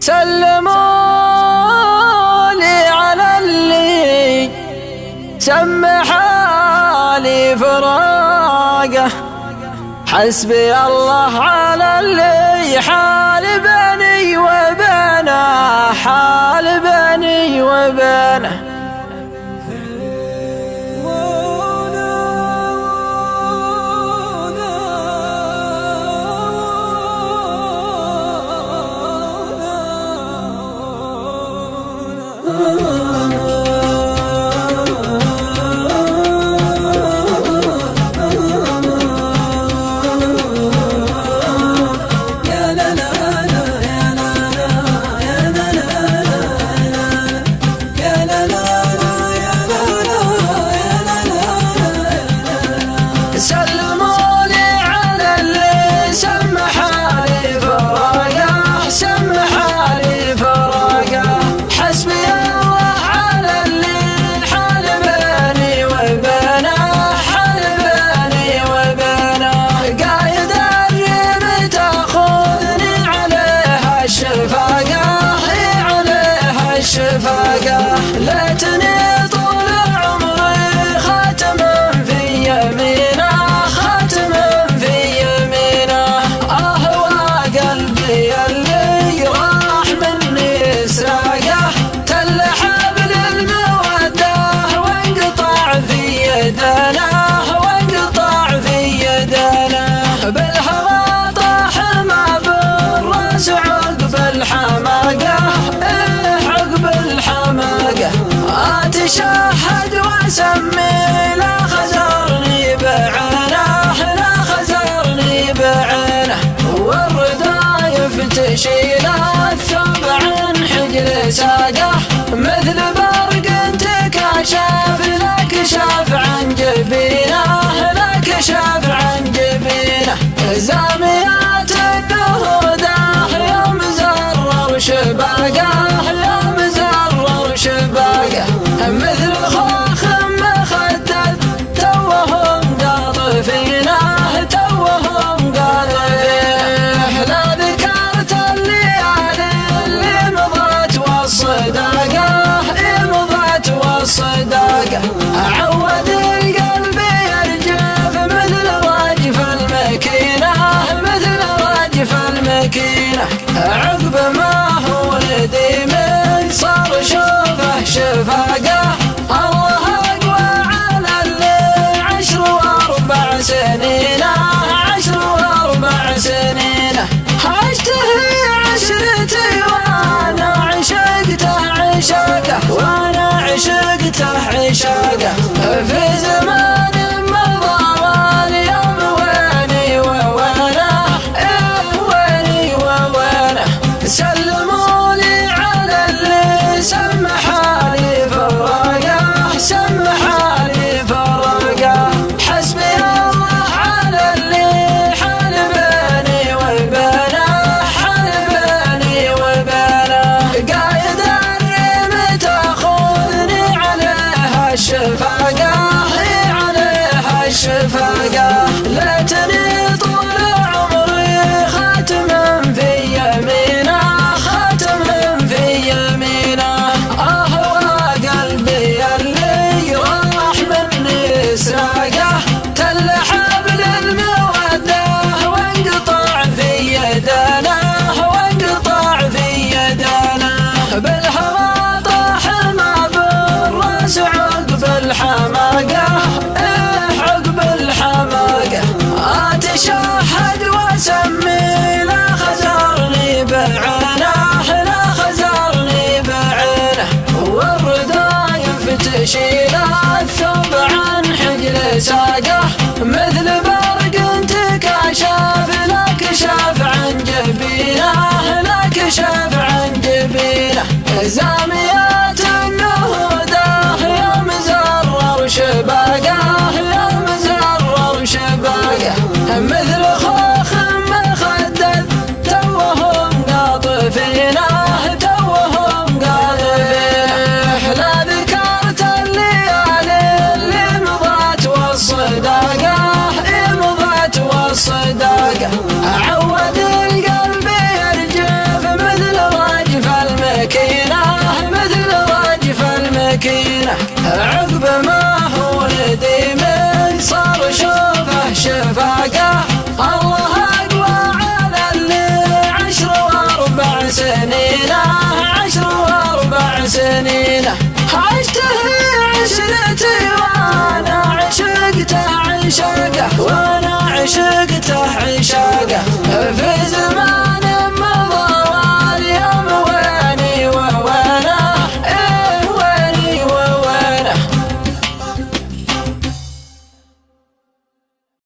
سلموا لي على اللي سمح لي فراقه، حسبي الله على اللي حال بيني وبينه، حال بيني وبينه. ليتني طول عمري خاتما في يمينه، خاتما في يمينه. وقلبي اللي راح مني ساقه، تل حبل المودة وانقطع في يدنا، وانقطع في يدنا. بالهوى طاح ما بالراس عقب الحماقة، أتشهد وأسمي لا خزرني بعينه، لا خزرني بعينه. والردايف تشيله الثوب عن حجل ساقه، مثل برق تكشف لك شاف عن جبينه، لك شاف عن جبينه. زاميات الدهر داح يوم زرر شباقه، يوم زرر شباقه. مثل خوخ مخدد توهم قاطفينه، توهم قاطفينه. لا ذكرت الليالي اللي مضت والصداقة، مضت والصداقة. عود القلب يرجف مثل رجف المكينة، مثل رجف المكينة. عقب ما هو نديم صار شوفه شفاقه، الله أقوى على اللي 10 و4 سنين، 10 و4 سنين. اشتهي عشرتي وانا عشقته عشاقه، وانا عشقته عشاقه. في زمان مضى واليوم ويني ووينه، ويني ووينه. سلموا لي على اللي سمح لي فراقه، سمح لي فراقه. حسبي الله على اللي حال بيني وبينه، حال بيني وبينه. قايد الريم تاخذني عليها الشفاقه، عليها الشفاقه. ليتني طول عمري خاتما في يمينه، خاتما في يمينه. وقلبي اللي راح مني ساقه، تل حبل المودة وانقطع في يدنا، وانقطع في يدنا. بالهوى طاح ما بالراس عقب الحماقة، عقب الحماقة. أتشهد وأسمي لا خزرني بعينه، لا خزرني بعينه. والردايف تشيله الثوب عن حجل ساقه، مثل برق تكشف لك شاف عن جبينه، لك شاف عن جبينه.